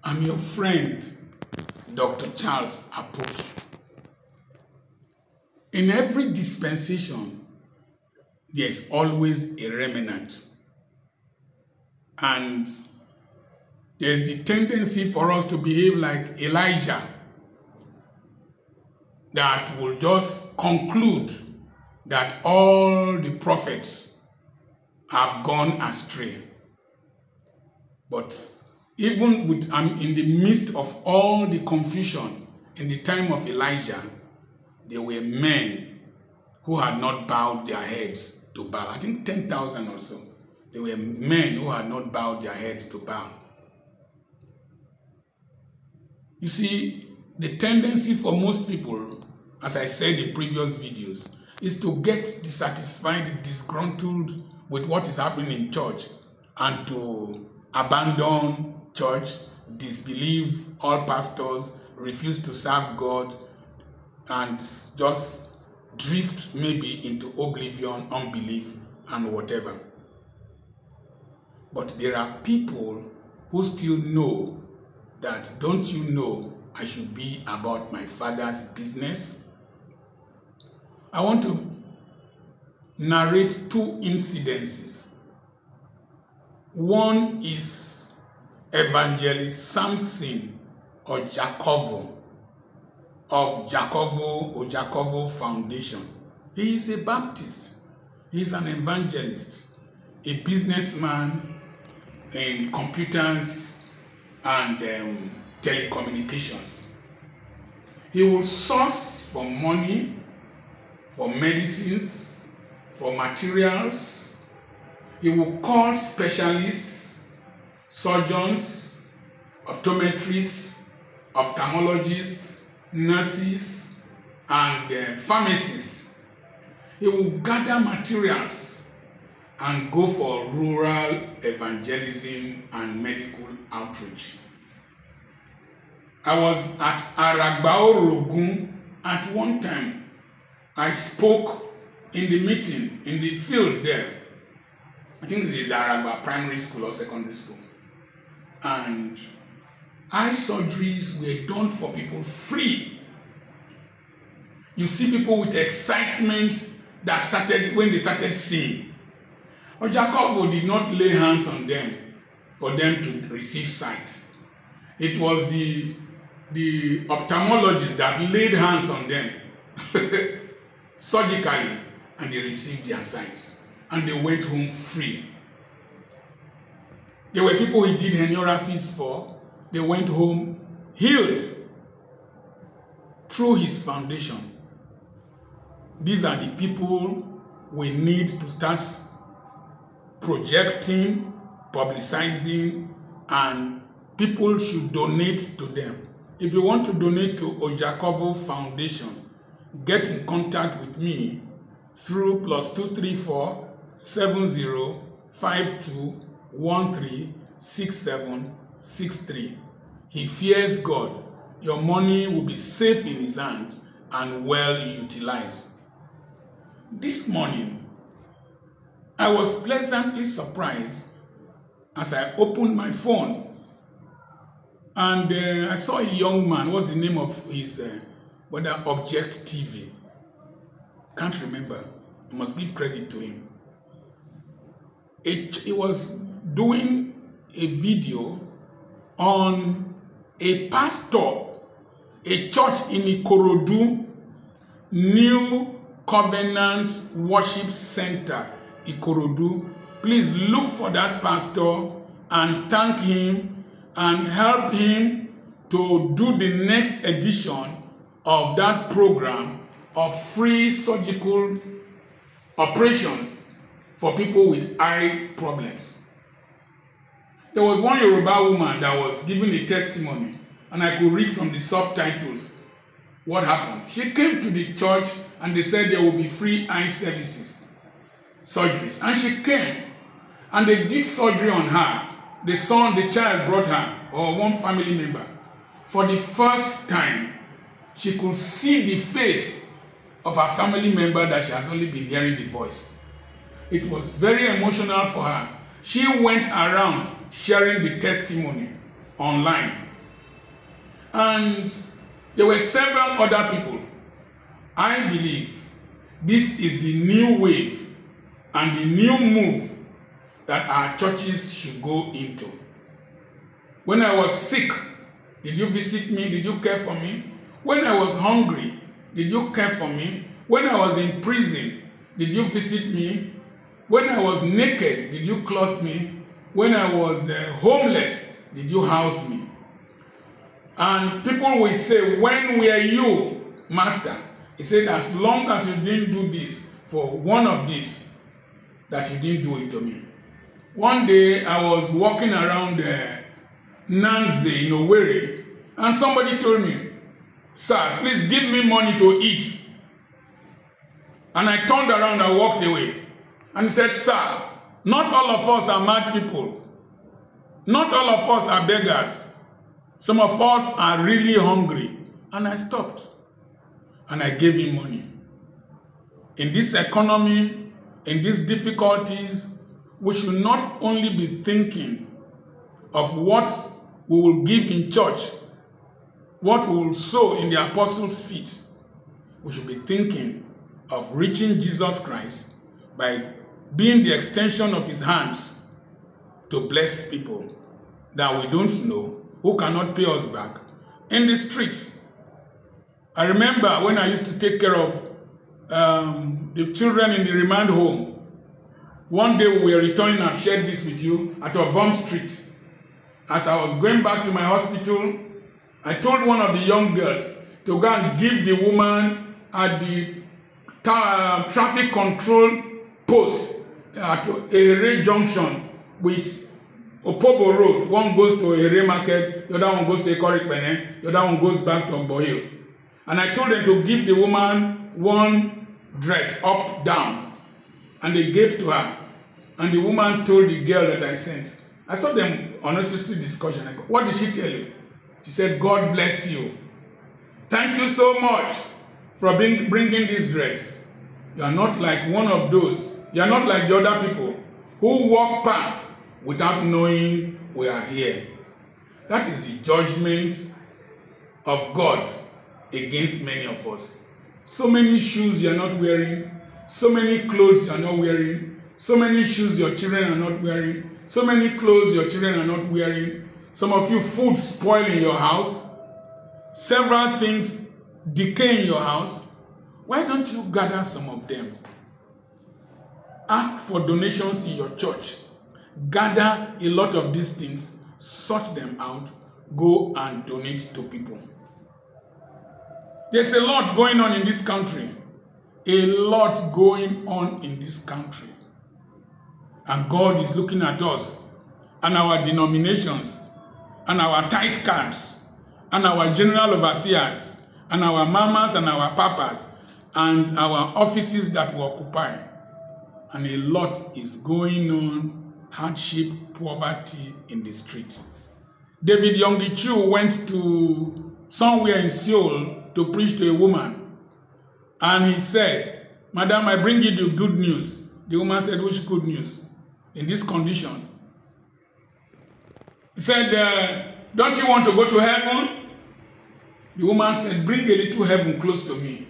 I'm your friend, Dr. Charles Apoki. In every dispensation, there's always a remnant. And there's the tendency for us to behave like Elijah, that will just conclude that all the prophets have gone astray. But even with in the midst of all the confusion in the time of Elijah, there were men who had not bowed their heads to bow. I think 10,000 or so. There were men who had not bowed their heads to bow. You see, the tendency for most people, as I said in previous videos, is to get dissatisfied, disgruntled with what is happening in church and to abandon church, disbelieve all pastors, refuse to serve God, and just drift maybe into oblivion, unbelief, and whatever. But there are people who still know that, don't you know, I should be about my Father's business. I want to narrate two incidences. One is Evangelist Samson Ojakovo of Ojakovo Foundation. He is a Baptist. He is an evangelist, a businessman in computers and telecommunications. He will source for money, for medicines, for materials. He will call specialists, surgeons, optometrists, ophthalmologists, nurses, and pharmacists. He will gather materials and go for rural evangelism and medical outreach. I was at Aragbao at one time. I spoke in the meeting, in the field there. I think it is Aragba Primary School or Secondary School. And eye surgeries were done for people free. You see people with excitement that started when they started seeing. Ojakovo did not lay hands on them for them to receive sight. It was the ophthalmologist that laid hands on them surgically, and they received their sight. And they went home free. There were people he did heniographies for. They went home healed through his foundation. These are the people we need to start projecting, publicizing, and people should donate to them. If you want to donate to Ojakovo Foundation, get in contact with me through +234 7052136763. He fears God. Your money will be safe in his hand and well utilized. This morning, I was pleasantly surprised as I opened my phone and I saw a young man. What's the name of his whether Object TV? Can't remember. I must give credit to him. He was doing a video on a pastor, a church in Ikorodu, New Covenant Worship Center, Ikorodu. Please look for that pastor and thank him and help him to do the next edition of that program of free surgical operations for people with eye problems. There was one Yoruba woman that was giving a testimony, and I could read from the subtitles what happened. She came to the church and they said there will be free eye services, surgeries. And she came and they did surgery on her. The child brought her, or one family member. For the first time, she could see the face of her family member that she has only been hearing the voice. It was very emotional for her. She went around sharing the testimony online. and there were several other people. I believe this is the new wave and the new move that our churches should go into. When I was sick, did you visit me? Did you care for me? When I was hungry, did you care for me? When I was in prison, did you visit me? When I was naked, did you clothe me? When I was homeless, did you house me? And people will say, when were you, Master? He said, as long as you didn't do this for one of these, that you didn't do it to me. One day, I was walking around Nanze in Owerri, and somebody told me, sir, please give me money to eat. And I turned around and walked away. And he said, sir, not all of us are mad people. Not all of us are beggars. Some of us are really hungry. And I stopped. And I gave him money. In this economy, in these difficulties, we should not only be thinking of what we will give in church, what we will sow in the apostles' feet. We should be thinking of reaching Jesus Christ by being the extension of his hands to bless people that we don't know, who cannot pay us back, in the streets. I remember when I used to take care of the children in the remand home. One day we were returning, I've shared this with you, at Evang Street. As I was going back to my hospital, I told one of the young girls to go and give the woman at the traffic control post at Ehere Junction with Opobo Road. One goes to Ehere Market, the other one goes to Ikorodu, the other one goes back to Oboyo. And I told them to give the woman one dress up, down. And they gave to her. And the woman told the girl that I sent. I saw them on a sister discussion. I go, what did she tell you? She said, God bless you. Thank you so much for bringing this dress. You are not like one of those. You are not like the other people who walk past without knowing we are here. That is the judgment of God against many of us. So many shoes you are not wearing, so many clothes you are not wearing, so many shoes your children are not wearing, so many clothes your children are not wearing, some of you food spoil in your house, several things decay in your house. Why don't you gather some of them? Ask for donations in your church. Gather a lot of these things, sort them out, go and donate to people. There's a lot going on in this country. A lot going on in this country. And God is looking at us and our denominations and our tithe cards and our general overseers and our mamas and our papas and our offices that we occupy. And a lot is going on, hardship, poverty in the street. David Yonggi-Chu went to somewhere in Seoul to preach to a woman. And he said, Madam, I bring you the good news. The woman said, which good news? In this condition. He said, don't you want to go to heaven? The woman said, bring a little heaven close to me.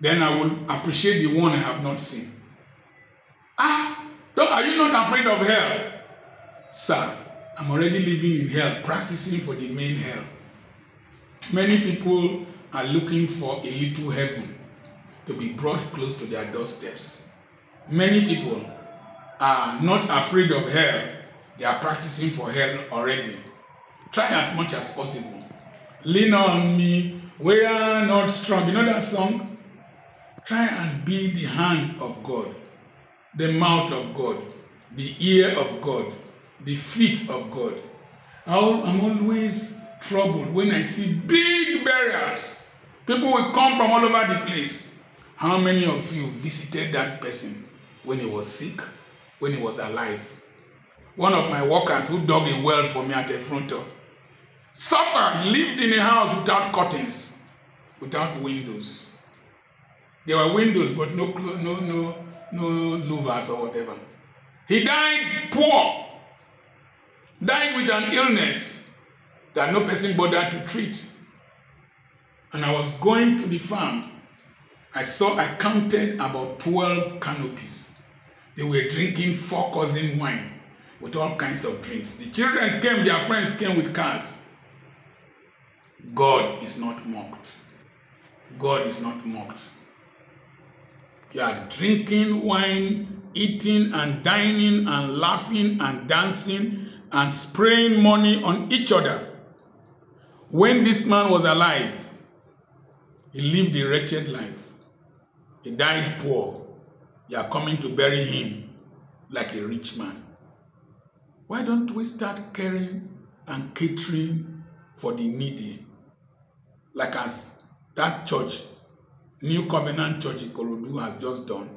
Then I will appreciate the one I have not seen. Are you not afraid of hell? Sir, I'm already living in hell, practicing for the main hell. Many people are looking for a little heaven to be brought close to their doorsteps. Many people are not afraid of hell. They are practicing for hell already. Try as much as possible. Lean on me, we are not strong. You know that song? Try and be the hand of God, the mouth of God, the ear of God, the feet of God. I'm always troubled when I see big burials. People will come from all over the place. How many of you visited that person when he was sick, when he was alive? One of my workers who dug a well for me at a frontal suffered, lived in a house without curtains, without windows. There were windows, but no louvers or whatever. He died poor, died with an illness. that no person bothered to treat. And I was going to the farm. I counted about 12 canopies. They were drinking 4-cousin wine with all kinds of drinks. The children came, their friends came with cars. God is not mocked. God is not mocked. You are drinking wine, eating and dining and laughing and dancing and spraying money on each other. When this man was alive, he lived a wretched life. He died poor. You are coming to bury him like a rich man. Why don't we start caring and catering for the needy? Like as that church, New Covenant Church Ikorodu has just done,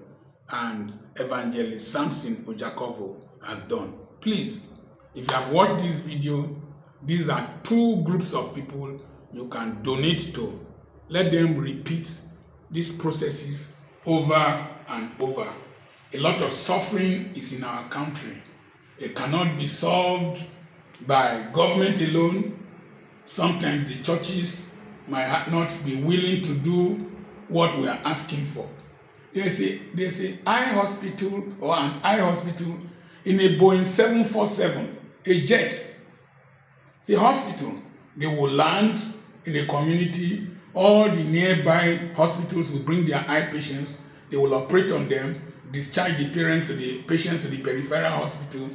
and Evangelist Samson Ojakovo has done. Please, if you have watched this video, these are 2 groups of people you can donate to. Let them repeat these processes over and over. A lot of suffering is in our country. It cannot be solved by government alone. Sometimes the churches might not be willing to do what we are asking for. There's a eye hospital or an eye hospital in a Boeing 747, a jet. It's a hospital. They will land in a community. All the nearby hospitals will bring their eye patients. They will operate on them, discharge the patients to the peripheral hospital,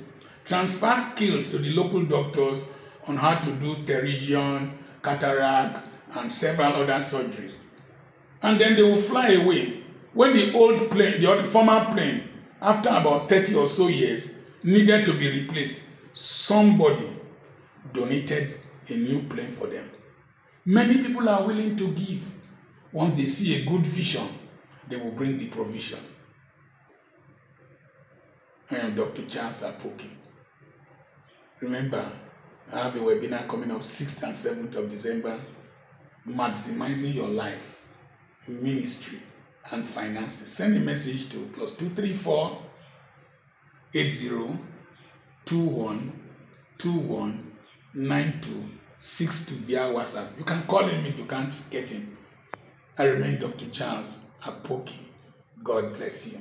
transfer skills to the local doctors on how to do pterygium, cataract, and several other surgeries. And then they will fly away. When the old plane, the former plane, after about 30 or so years, needed to be replaced, somebody donated a new plane for them. Many people are willing to give. Once they see a good vision, they will bring the provision. I am Dr. Charles Apoki. Remember, I have a webinar coming up 6th and 7th of December, maximizing your life, ministry, and finances. Send a message to +234 80 21 21 92 62 via WhatsApp. You can call him if you can't get him. I remain Dr. Charles Apoki. God bless you.